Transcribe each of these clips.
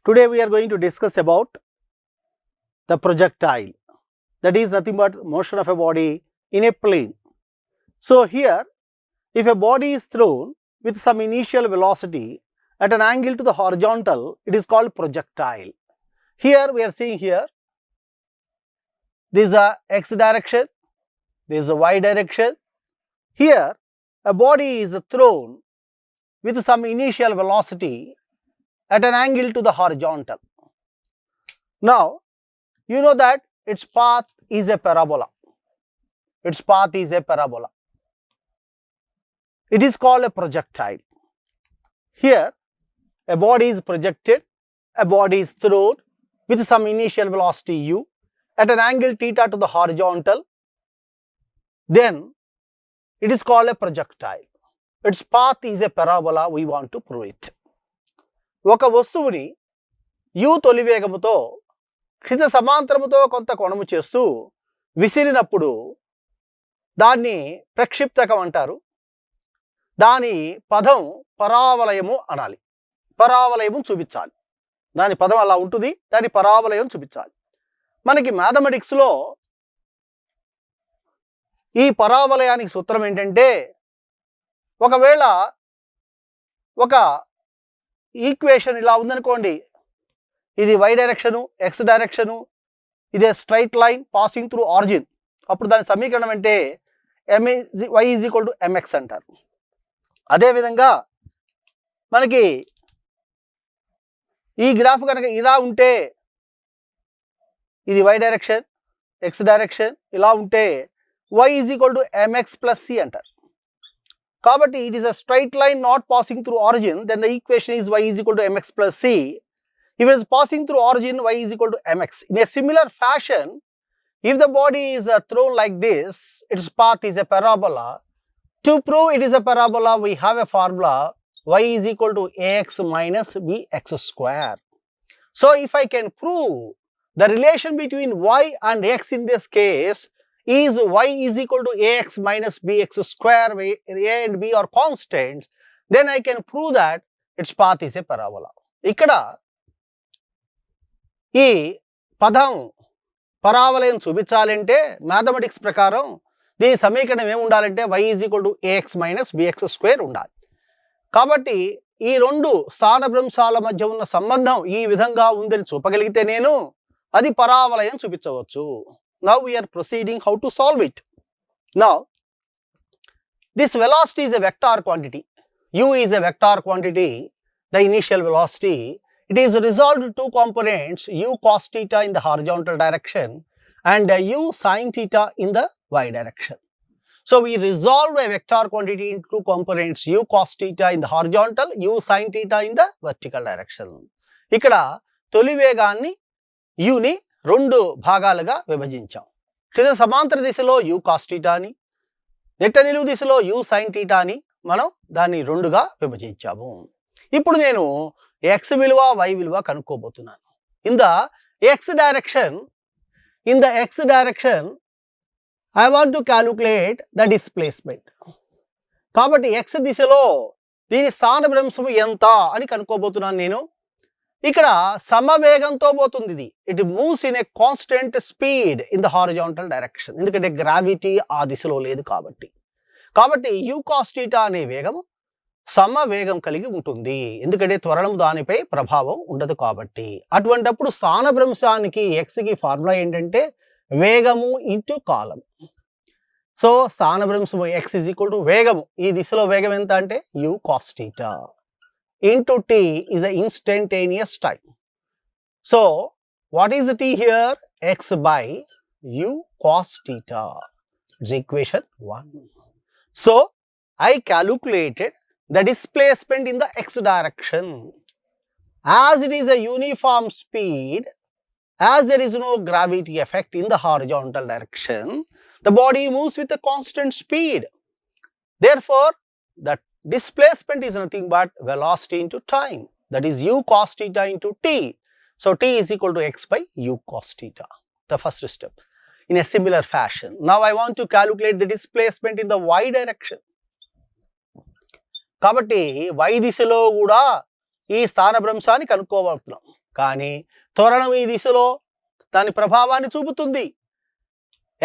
Today we are going to discuss about the projectile, that is nothing but motion of a body in a plane. So here, if a body is thrown with some initial velocity at an angle to the horizontal, it is called projectile. Here we are seeing here, this is a x direction, this is a y direction. Here a body is thrown with some initial velocity at an angle to the horizontal. Now, you know that its path is a parabola. Its path is a parabola. It is called a projectile. Here, a body is projected, a body is thrown with some initial velocity u at an angle theta to the horizontal. Then, it is called a projectile. Its path is a parabola. We want to prove it. ఒక వస్తువుని u తొలి వేగముతో క్షిత సమాంతరముతో కొంత కోణము చేస్తూ విసిరినప్పుడు దాన్ని ప్రక్షిప్తకం అంటారు. దాని పదం పరావలయము అనాలి. పరావలయము చూపించాలి. దాని పదం అలా ఉంటుంది. దాని పరావలయం చూపించాలి. మనకి మ్యాథమెటిక్స్లో ఈ పరావలయానికి సూత్రం ఏంటంటే, ఒకవేళ ఒక ఈక్వేషన్ ఇలా ఉందనుకోండి, ఇది y డైరెక్షను, x డైరెక్షను, ఇదే straight line passing through origin, అప్పుడు దాని సమీకరణం అంటే y = mx అంటారు. అదేవిధంగా మనకి ఈ గ్రాఫ్ కనుక ఇలా ఉంటే, ఇది y డైరెక్షన్, x డైరెక్షన్, ఇలా ఉంటే y = mx + c అంటారు. కాబట్టి it is a straight line not passing through origin, then the equation is y = mx + c. If it is passing through origin, y = mx. In a similar fashion, if the body is thrown like this, its path is a parabola. To prove it is a parabola, we have a formula, y = ax minus bx square. So if I can prove the relation between y and x in this case is y = ax minus bx square, where a and b are constants, then I can prove that its path is a parabola. ఇక్కడ ఈ పదం పరావలయం చూపించాలంటే mathematics ప్రకారం దీని సమీకరణం ఏమి ఉండాలంటే y = ax minus bx square ఉండాలి. కాబట్టి ఈ రెండు స్థానభ్రంశాల మధ్య ఉన్న సంబంధం ఈ విధంగా ఉందని చూపగలిగితే నేను అది పరావలయం చూపించవచ్చు. Now we are proceeding how to solve it. Now, this velocity is a vector quantity. U is a vector quantity, the initial velocity. It is resolved to two components, u cos theta in the horizontal direction and u sin theta in the y direction. So we resolve a vector quantity into two components, u cos theta in the horizontal, u sin theta in the vertical direction. ఇక్కడ తొలి వేగాన్ని u ని రెండు భాగాలుగా విభజించాం. క్షిత సమాంతర దిశలో u cos theta అని, నెట్ట నిలువు దిశలో u sin theta అని మనం దాన్ని రెండుగా విభజించాము. ఇప్పుడు నేను x విలువ y విలువ కనుక్కోబోతున్నాను. In the x direction, I want to calculate the displacement. కాబట్టి x దిశలో దీని స్థానభ్రంశం ఎంత అని కనుక్కోబోతున్నాను నేను. ఇక్కడ సమవేగంతో పోతుంది ఇది. It moves in a constant speed in the horizontal direction. ఎందుకంటే గ్రావిటీ ఆ దిశలో లేదు కాబట్టి. u cos theta అనే వేగం సమవేగం కలిగి ఉంటుంది. ఎందుకంటే త్వరణం దానిపై ప్రభావం ఉండదు కాబట్టి. అటువంటప్పుడు స్థానభ్రంశానికి xకి ఫార్ములా ఏంటంటే వేగము ఇంటూ కాలం. సో స్థానభ్రంశము x = వేగము. ఈ దిశలో వేగం ఎంత అంటే u cos theta into t is the instantaneous time. So what is the t here? X by u cos theta. It's equation 1. So I calculated the displacement in the x direction. As it is a uniform speed, as there is no gravity effect in the horizontal direction, the body moves with a constant speed. Therefore, the displacement is nothing but velocity into time, that is u cos theta into t. So t is equal to x by u cos theta, the first step. In a similar fashion, now I want to calculate the displacement in the y direction. కాబట్టి y దిశలో కూడా ఈ స్థానభ్రంశాన్ని కనుక్కోబోతున్నాం. కానీ త్వరణం ఈ దిశలో దాని ప్రభావాన్ని చూపుతుంది.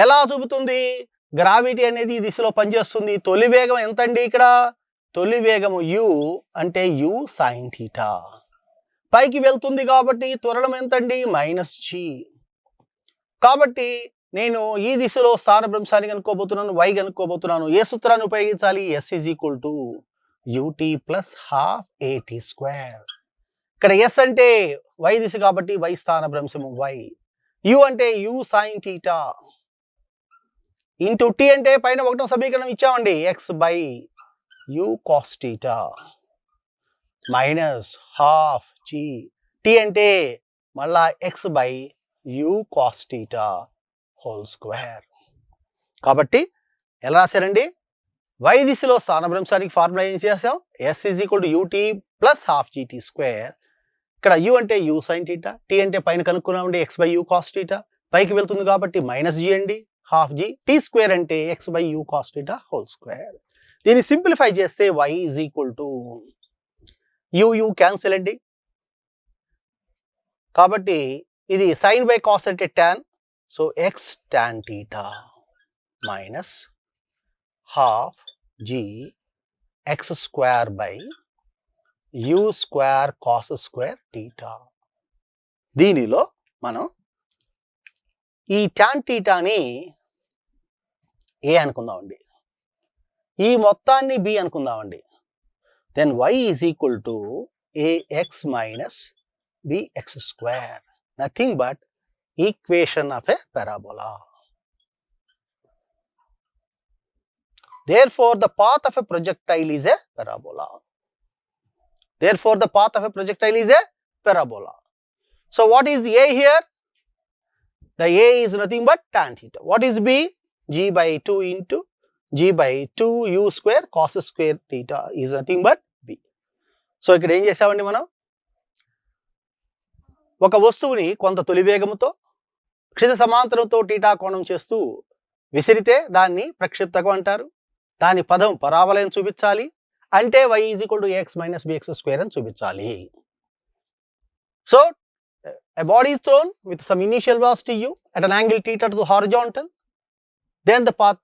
ఎలా చూపుతుంది? గ్రావిటీ అనేది ఈ దిశలో పనిచేస్తుంది. తొలి వేగం ఎంతండి? ఇక్కడ తొలి వేగము u అంటే u sin θ. పైకి వెళ్తుంది కాబట్టి త్వరణం ఎంతండి? -g. కాబట్టి నేను ఈ దిశలో స్థానభ్రంశాన్ని కనుక్కోబోతున్నాను, y కనుక్కోబోతున్నాను. ఏ సూత్రాన్ని ఉపయోగించాలి? s ut + ½ at². ఇక్కడ s అంటే y దిశ కాబట్టి y స్థానభ్రంశము y. u అంటే u sin θ. ఇంటూ t అంటే పైన ఒకటో సమీకరణం ఇచ్చామండి, x/u cos θ -12g. t అంటే మళ్ళా x/u cos θ (²). కాబట్టి ఎలా రాశారండి? y దిశలో స్థానభ్రంశానికి ఫార్ములా ఏం చేసాం? s ut + ½ ఇక్కడ u అంటే u sin θ, t అంటే పైన కనుక్కున్నామండి x/u cos θ, పైకి వెళ్తుంది కాబట్టి -g అండి, ½ g. t² అంటే x/u cos θ (²). దీన్ని సింప్లిఫై చేస్తే y u క్యాన్సిల్ అండి. కాబట్టి ఇది sin బై cos అంటే tan, so x tan θ -12g x² u² cos² θ. దీనిలో మనం ఈ tan θని a అనుకుందామండి, ఈ మొత్తాన్ని b అనుకుందామండి. Then y ax - bx², nothing but equation of a parabola. Therefore, the path of a projectile is a parabola. Therefore, the path of a projectile is a parabola. So, what is a here? The a is nothing but tan θ. What is b? g/2 into g/2 u² cos² θ is nothing but b. So ఇక్కడ ఏం చేసామండి మనం? ఒక వస్తువుని కొంత తొలి వేగముతో క్షితి సమాంతరంతో θ కోణం చేస్తూ విసిరితే దాన్ని ప్రక్షిప్తకం అంటారు. దాని పదం పరావలయం చూపించాలి అంటే y ax - bx² అని చూపించాలి. So a body is thrown with some initial velocity u at an angle θ to the horizontal. Then the path,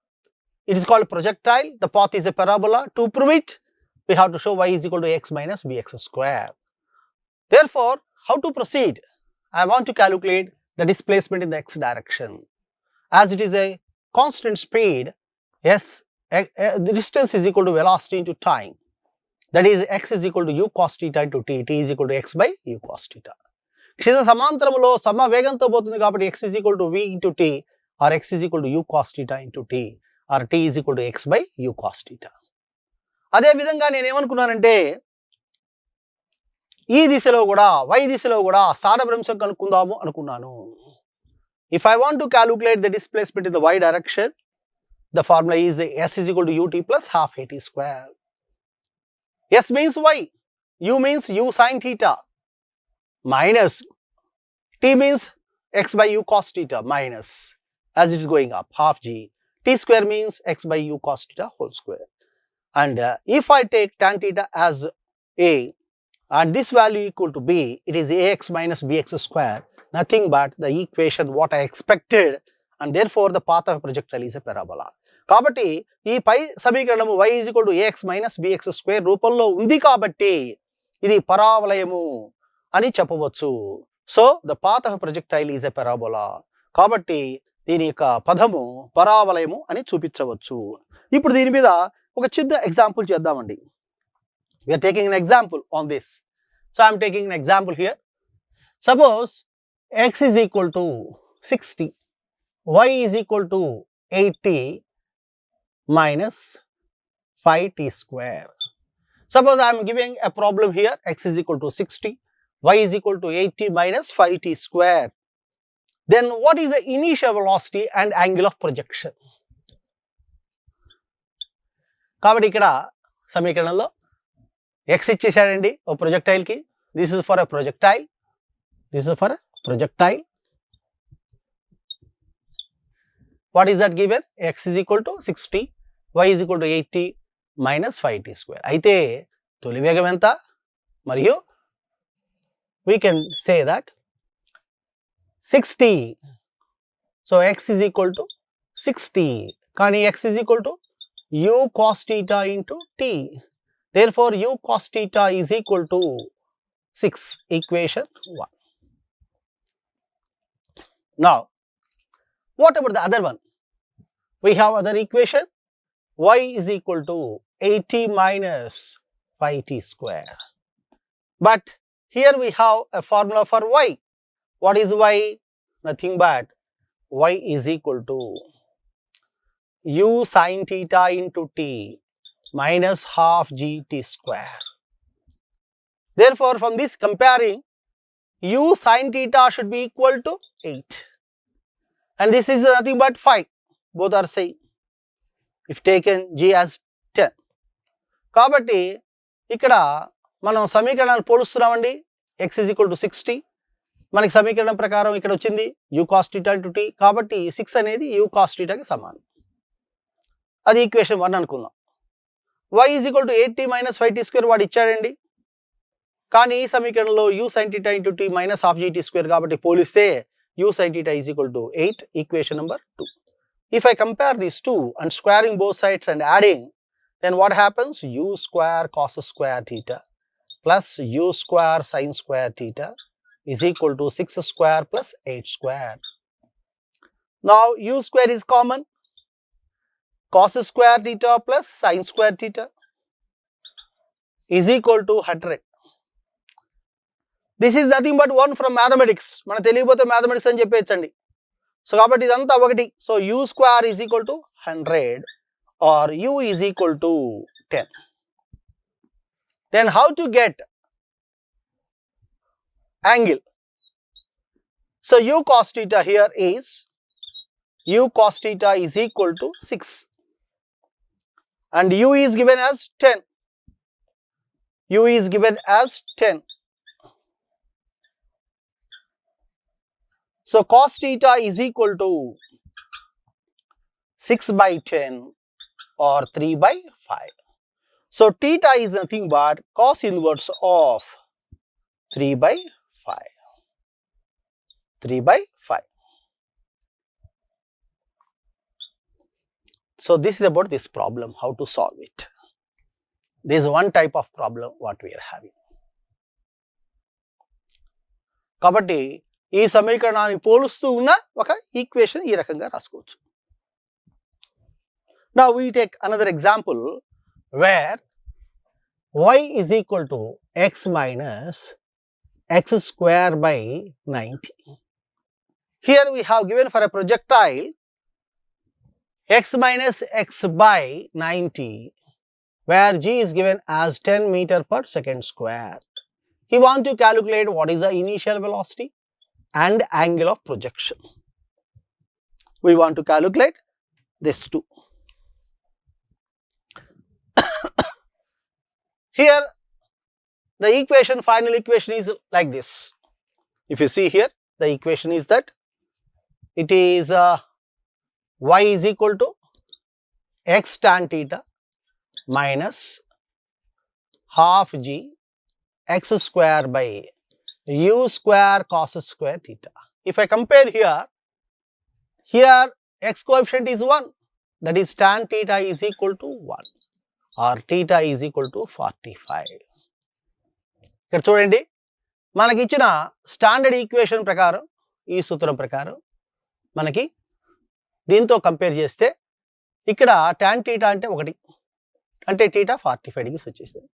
it is called projectile. The path is a parabola. To prove it, we have to show y ax - bx². Therefore, how to proceed? I want to calculate the displacement in the x direction. As it is a constant speed, the distance is equal to velocity into time. That is, x is equal to u cos θ into t. t is equal to x/u cos θ. Kshitha సమాంతరములో సమ వేగంతో పోతుంది కాబట్టి x is equal to v into t, or x is equal to u cos θ into t, or t is equal to x/u cos θ. అదే విధంగా నేను ఏమనుకున్నానంటే ఈ దిశలో కూడా y దిశలో కూడా స్థానభ్రంశం కనుక్కుందాము అనుకున్నాను. If I want to calculate the displacement in the y direction, the formula is s is equal to ut + ½ at². S means y, u means u sin θ, minus t means x/u cos θ minus, as it is going up, ½ g. t² means x/u cos θ (²). And if I take tan θ as a and this value equal to b, it is ax - bx², nothing but the equation what I expected, and therefore the path of a projectile is a parabola. కాబట్టి ఈ పై సమీకరణము y ax - bx² రూపంలో ఉంది కాబట్టి ఇది పరావలయము అని చెప్పవచ్చు. So the path of projectile is a parabola. కాబట్టి దీని యొక్క పదము పరావలయము అని చూపించవచ్చు. ఇప్పుడు దీని మీద ఒక చిన్న ఎగ్జాంపుల్ చేద్దామండి. We are taking an example on this. So I am taking an example here. Suppose x is equal to 60, y is equal to 80 minus 5t². Suppose I am giving a problem here, x is equal to 60, y is equal to 80 minus 5t². Then what is the initial velocity and angle of projection? కాబట్టి ఇక్కడ సమీకరణంలో x ఇచ్చేసాడండి ఓ projectile కి. This is for a projectile, this is for a projectile. What is that given? x is equal to 60, y is equal to 80 minus 5t². అయితే తొలి వేగం ఎంత మరియు we can say that 60. So x is equal to 60. Kani x is equal to u cos theta into t. Therefore, u cos theta is equal to 6, equation 1. Now, what about the other one? We have other equation, y is equal to 80 minus 5t square. But here we have a formula for y. What is y? Nothing but y is equal to u sin theta into t minus half gt square. Therefore, from this comparing, u sin theta should be equal to 8. And this is nothing but 5. Both are same. If taken g as 10. Kabatti, ikkada మనం సమీకరణాలు పోలుస్తున్నామండి. x is equal to 60. మనకి సమీకరణం ప్రకారం ఇక్కడ వచ్చింది u cos theta into t. కాబట్టి 6 అనేది u cos theta కి సమానం. అది ఈక్వేషన్ 1 అనుకుందాం. y is equal to 8t minus 5t square వాడు ఇచ్చాడండి. కానీ ఈ సమీకరణంలో u sin theta into t minus half gt square కాబట్టి పోలిస్తే u sin theta is equal to 8, equation number 2. If I compare these two and squaring both sides and adding, then what happens? U square cos square theta plus u square sin square theta is equal to 6 square plus 8 square. Now u square is common. Cos square theta plus sin square theta is equal to 100. This is nothing but 1 from mathematics. మన తెలియకపోతే mathematics అని చెప్పేయచ్చండి. So కాబట్టి ఇదంతా ఒకటి. So u square is equal to 100 or u is equal to 10. Then how to get angle? So u cos theta here is u cos theta is equal to 6 and u is given as 10. U is given as 10. So cos theta is equal to 6 by 10 or 3 by 5. So theta is nothing but cos inverse of 3 by 5. 3 by 5. So this is about this problem, how to solve it. This is one type of problem what we are having. కాబట్టి ఈ సమీకరణాన్ని పోలుస్తూ ఉన్న ఒక equation ఈ రకంగా రాసుకోవచ్చు. Now we take another example where y is equal to x minus x square by 90. Here we have given for a projectile x minus x by 90 where g is given as 10 meter per second square. He wants to calculate what is the initial velocity and angle of projection. We want to calculate this too. Here the equation, final equation is like this. If you see here, the equation is that it is y is equal to x tan theta minus half g x square by u square cos square theta. If I compare here x coefficient is 1, that is tan theta is equal to 1 or theta is equal to 45. ఇక్కడ చూడండి, మనకి ఇచ్చిన standard equation ప్రకారం, ఈ సూత్రం ప్రకారం మనకి దీంతో కంపేర్ చేస్తే ఇక్కడ tan theta అంటే 1, అంటే theta 45 degrees వచ్చేసింది.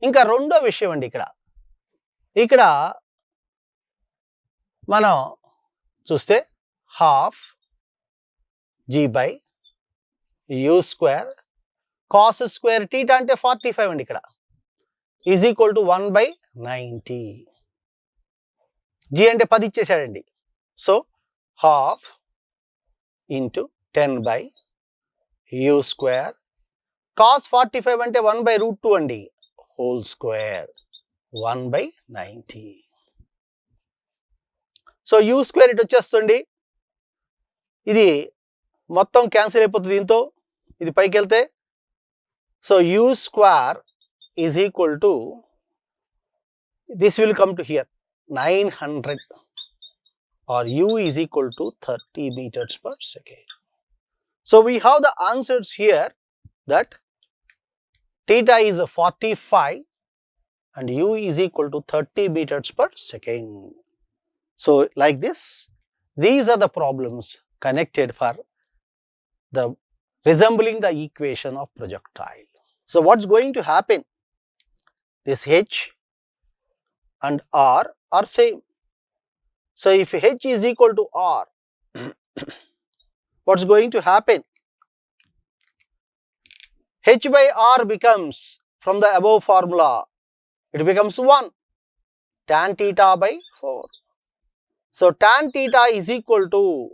ఇంకా రెండో విషయం అండి, ఇక్కడ మనం చూస్తే half g by u square cos square theta అంటే 45 అండి, ఇక్కడ is equal to 1 by 90. g అంటే 10 ఇచ్చేసాడండి. So half into 10 by u square cos 45 అంటే 1 by root 2 అండి, whole square 1 by 90. So u square ఇటు వచ్చేస్తుంది, ఇది మొత్తం క్యాన్సిల్ అయిపోతుంది దీంతో, ఇది పైకి వెళ్తే. So u square is equal to, this will come to here, 900 or u is equal to 30 meters per second. So we have the answers here that theta is 45 and u is equal to 30 meters per second. So like this, these are the problems connected for the resembling the equation of projectile. So what's going to happen? This h and r are same. So if h is equal to r, what's going to happen? H by r becomes, from the above formula, it becomes 1, tan theta by 4. So tan theta is equal to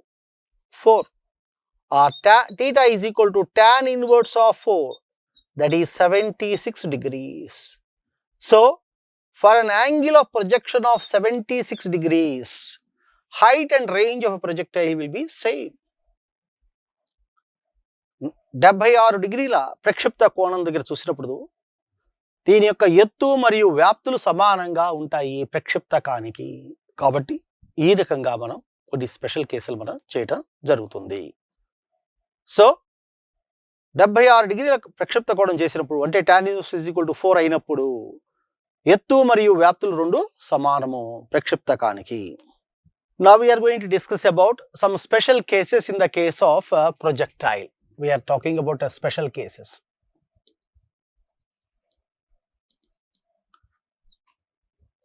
4, or theta is equal to tan inverse of 4, that is 76 degrees. So for an angle of projection of 76 degrees, height and range of a projectile will be same. 76 డిగ్రీల ప్రక్షిప్త కోణం దగ్గర చూసినప్పుడు దీని యొక్క ఎత్తు మరియు వ్యాప్తులు సమానంగా ఉంటాయి ప్రక్షిప్తకానికి. కాబట్టి ఈ రకంగా మనం కొన్ని స్పెషల్ కేసులు మనం చేయటం జరుగుతుంది. సో 76 డిగ్రీల ప్రక్షిప్త కోణం చేసినప్పుడు అంటే tan inverse is equal to 4 అయినప్పుడు ఎత్తు మరియు వ్యాప్తులు రెండు సమానము ప్రక్షిప్తకానికి. Now we are going to discuss about some special cases in the case of projectile. We are talking about special cases.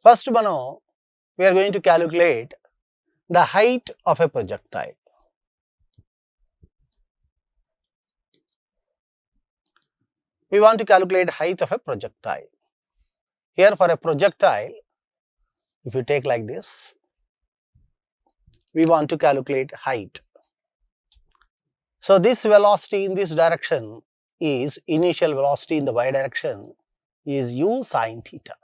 First we are going to calculate the height of a projectile. We want to calculate height of a projectile. Here for a projectile, if you take like this, we want to calculate height. So this velocity in this direction is initial velocity in the y direction is u sin theta,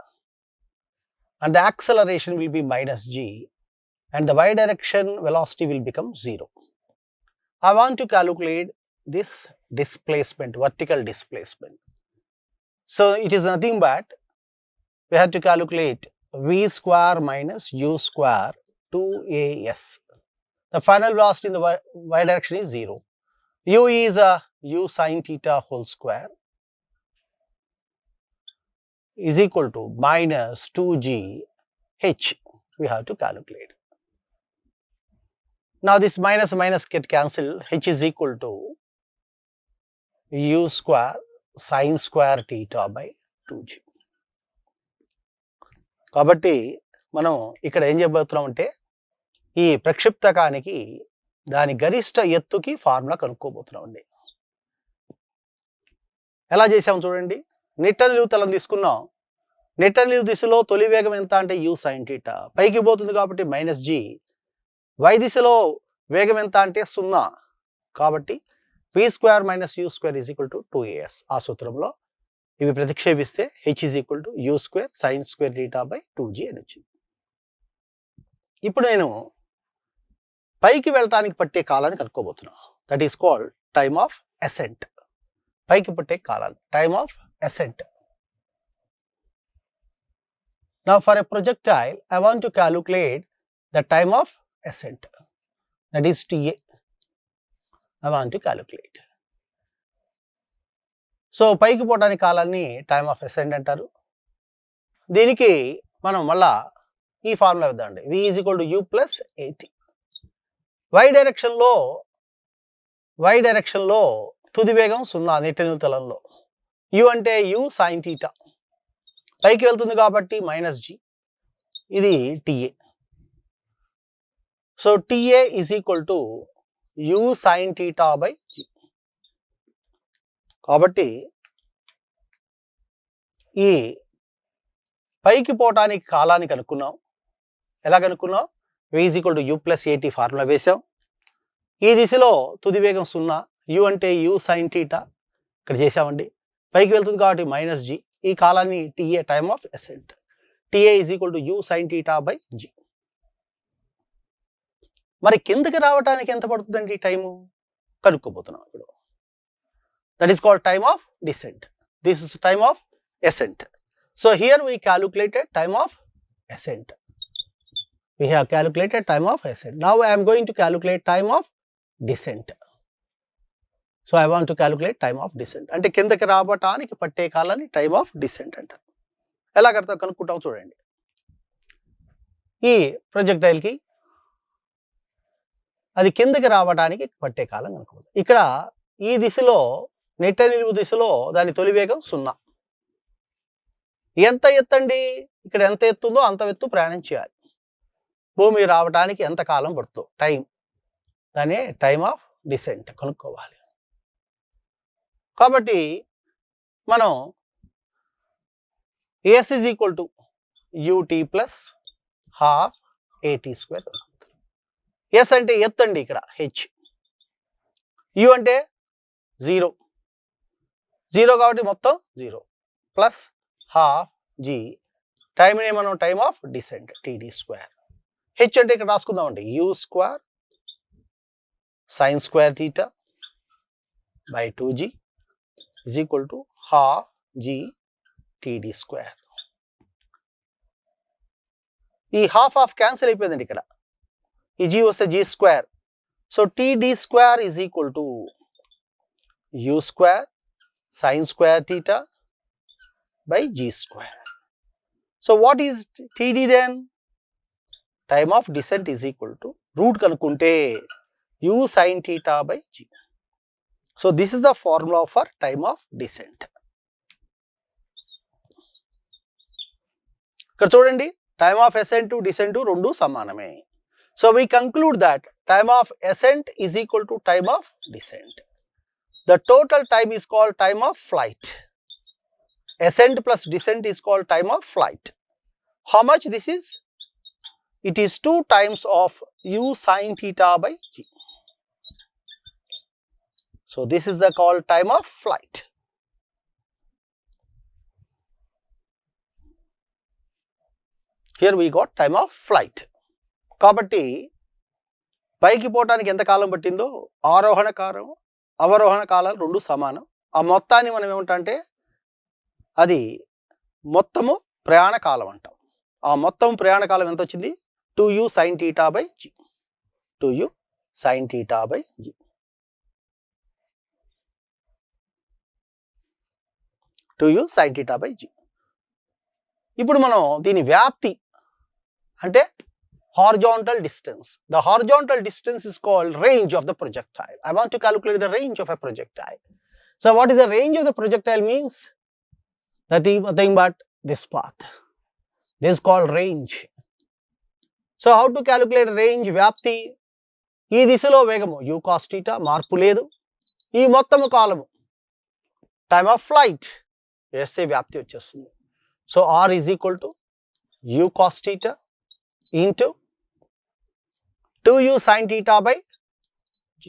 and the acceleration will be minus g, and the y direction velocity will become 0. I want to calculate this displacement, vertical displacement. So it is nothing but we have to calculate v square minus u square 2as. The final velocity in the y direction is 0. U is u sin theta whole square is equal to minus 2g h we have to calculate. Now this minus minus get cancelled, h is equal to u square sin square theta by 2g. కాబట్టి మనం ఇక్కడ ఏం చేయబోతున్నాం అంటే ఈ ప్రక్షిప్తకానికి దాని గరిష్ట ఎత్తుకి ఫార్ములా కనుక్కోబోతున్నాం అండి. ఎలా చేసాము చూడండి. నిట్ట నిలువు తలం తీసుకున్నాం. నిట్ట నిలువు దిశలో తొలి వేగం ఎంత అంటే u sin theta, పైకి పోతుంది కాబట్టి మైనస్ g. y దిశలో వేగం ఎంత అంటే 0, కాబట్టి v square minus u square is equal to 2as. ఆ సూత్రంలో ఇవి ప్రతిక్షేపిస్తే h is equal to u square sin square theta by 2g అని వచ్చింది. ఇప్పుడు నేను పైకి వెళ్ళటానికి పట్టే కాలాన్ని కనుక్కోబోతున్నాను. That is called time of ascent. పైకి పట్టే కాలాన్ని time of ascent. Now for a projectile, I want to calculate the time of ascent, that is Ta. I want to calculate. So పైకి పోవడానికి కాలాన్ని టైమ్ ఆఫ్ అసెంట్ అంటారు. దీనికి మనం మళ్ళా ఈ ఫార్ములా వేద్దామండి. v is equal to u plus 80. y డైరెక్షన్లో తుది వేగం 0 నిట్ట నిలువు తలంలో. u అంటే u sin theta, పైకి వెళ్తుంది కాబట్టి మైనస్ g, ఇది Ta. So Ta is equal to u sin theta by g. కాబట్టి ఈ పైకి పోవటానికి కాలాన్ని కనుక్కున్నాం. ఎలా కనుక్కున్నాం? v is equal to u plus 80 formula వేసాం. ఈ దిశలో తుది వేగం 0, u అంటే u sin theta ఇక్కడ చేసామండి. పైకి వెళ్తుంది కాబట్టి మైనస్ g, ఈ కాలాన్ని Ta, time of ascent. Ta is equal to u sin theta by g. మరి కిందకి రావటానికి ఎంత పడుతుందండి టైము కనుక్కోబోతున్నాం ఇప్పుడు. That is called time of descent. This is time of ascent. So here we calculated time of ascent. We have calculated time of ascent. Now I am going to calculate time of descent. So I want to calculate time of descent. అంటే కిందకి రావటానికి పట్టే కాలాన్ని time of descent అంటారు. ఎలా కనుక్కుంటాం చూడండి. ఈ ప్రొజెక్టైల్కి అది కిందకి రావడానికి పట్టే కాలం కనుక్కుంటాం. ఇక్కడ ఈ దిశలో నెట్ట నిలువు దిశలో దాని తొలి వేగం 0. ఎంత ఎత్తండి? ఇక్కడ ఎంత ఎత్తుందో అంత ఎత్తు ప్రయాణం చేయాలి. భూమి రావడానికి ఎంత కాలం పడుతుందో టైం, దాన్ని టైమ్ ఆఫ్ డిసెంట్ కనుక్కోవాలి. కాబట్టి మనం S is equal to ut plus half at². S అంటే ఎత్తండి, ఇక్కడ h. u అంటే 0 కాబట్టి మొత్తం 0 ప్లస్ హాఫ్ g. టైంని మనం time of decent td². h అంటే ఇక్కడ రాసుకుందామండి, u² sin² θ by 2g is equal to half g td². ఈ హాఫ్ క్యాన్సిల్ అయిపోయిందండి ఇక్కడ. ఈ g వస్తే g². So td² is equal to u² sin² θ by g². So what is td then? Time of descent is equal to root కనుక్కుంటే u sin θ by g. So this is the formula for time of descent. ఇక్కడ చూడండి, time of ascent to descent రెండు సమానమే. So we conclude that time of ascent is equal to time of descent. The total time is called time of flight. Ascent plus descent is called time of flight. How much this is? It is 2 times of u sin θ by g. So this is the called time of flight. Here we got time of flight. కాబట్టి పైకి పోవటానికి ఎంత కాలం పట్టిందో ఆరోహణ కాలం అవరోహణ కాలాలు రెండు సమానం. ఆ మొత్తాన్ని మనం ఏమంటామంటే అది మొత్తము ప్రయాణ కాలం అంటాం. ఆ మొత్తం ప్రయాణ కాలం ఎంత వచ్చింది? 2u sin θ by g. 2u sin θ by g. 2u sin θ by g. ఇప్పుడు మనం దీని వ్యాప్తి అంటే horizontal distance. The horizontal distance is called range of the projectile. I want to calculate the range of a projectile. So what is the range of the projectile means? Nothing but this path. This is called range. So how to calculate range? వ్యాప్తి. ఈ దిశలో వేగము u cos θ మార్పు లేదు. ఈ మొత్తము కాలము time of flight వేస్తే వ్యాప్తి వచ్చేస్తుంది. So r is equal to u cos θ into 2u sin θ by g.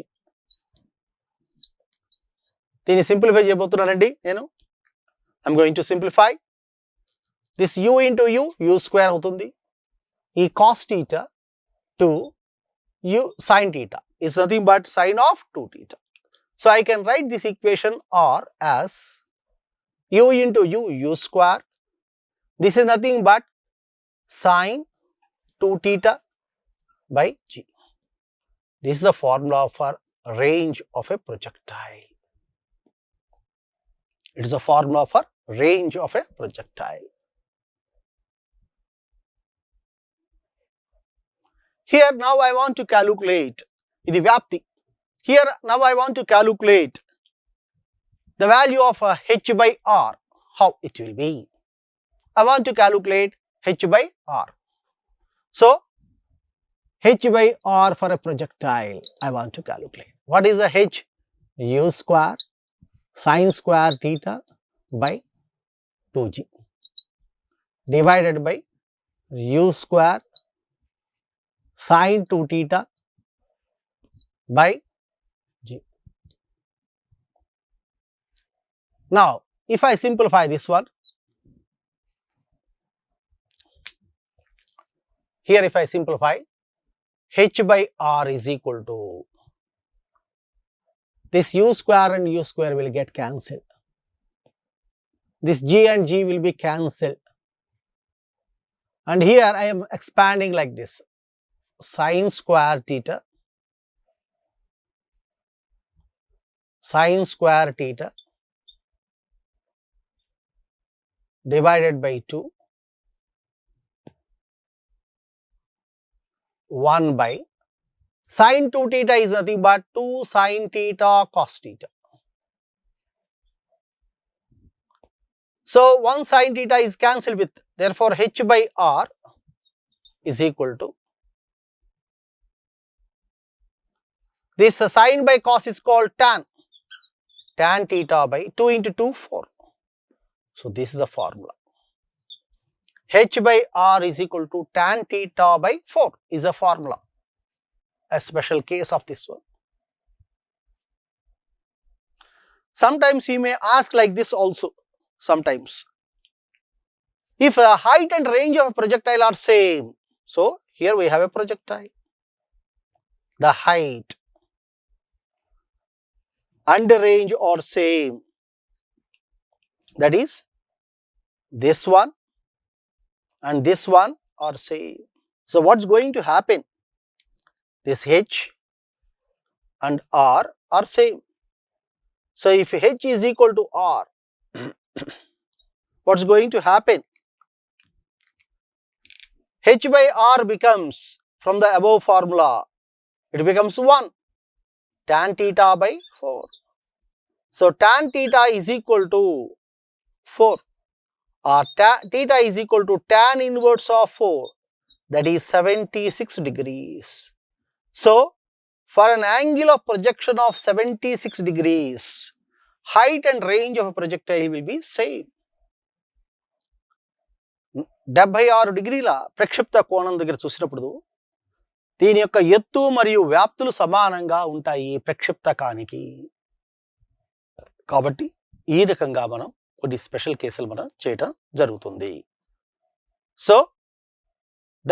దీన్ని సింప్లిఫై చేయబోతున్నానండి నేను. I'm going to simplify this u into u² అవుతుంది. ఈ cos θ to u sin θ is nothing but sin of 2θ. So I can write this equation r as u into u². This is nothing but sin 2θ by g. This is the formula for range of a projectile. It is a formula for range of a projectile. Here now I want to calculate ఇది వ్యాప్తి. Here now I want to calculate the value of h by r. How it will be? I want to calculate h by r. So h by r for a projectile I want to calculate. What is the h? u² sin² θ by 2g divided by u² sin 2θ by g. Now if I simplify this one, here if I simplify, h by r is equal to this u² and u² will get cancelled. This g and g will be cancelled. And here I am expanding like this. sin square theta divided by 2 1 by sin 2 theta is nothing but 2 sin theta cos theta. So 1 sin theta is cancelled with, therefore h by r is equal to, this sin by cos is called tan theta by 2 into 2 4. So this is the formula. H by r is equal to tan theta by 4 is a formula. A special case of this one. Sometimes you may ask like this also. Sometimes, if a height and range of a projectile are same, so here we have a projectile. The height and the range are same. That is, this one and this one are same. So what's going to happen? This h and r are same. So if h is equal to r, what's going to happen? H by r becomes, from the above formula, it becomes 1 tan theta by 4. So tan theta is equal to 4, or theta is equal to tan inverse of 4, that is 76 degrees. So for an angle of projection of 76 degrees, height and range of a projectile will be same. 76 డిగ్రీల ప్రక్షిప్త కోణం దగ్గర చూసినప్పుడు దీని యొక్క ఎత్తు మరియు వ్యాప్తులు సమానంగా ఉంటాయి ప్రక్షిప్తకానికి. కాబట్టి ఈ రకంగా మనం కొన్ని స్పెషల్ కేసులు మనం చేయటం జరుగుతుంది. సో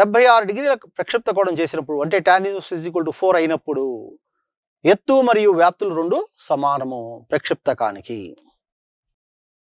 76 డిగ్రీల ప్రక్షిప్త కోణం చేసినప్పుడు, అంటే tan inverse is equal to 4 అయినప్పుడు ఎత్తు మరియు వ్యాప్తులు రెండు సమానము ప్రక్షిప్తకానికి.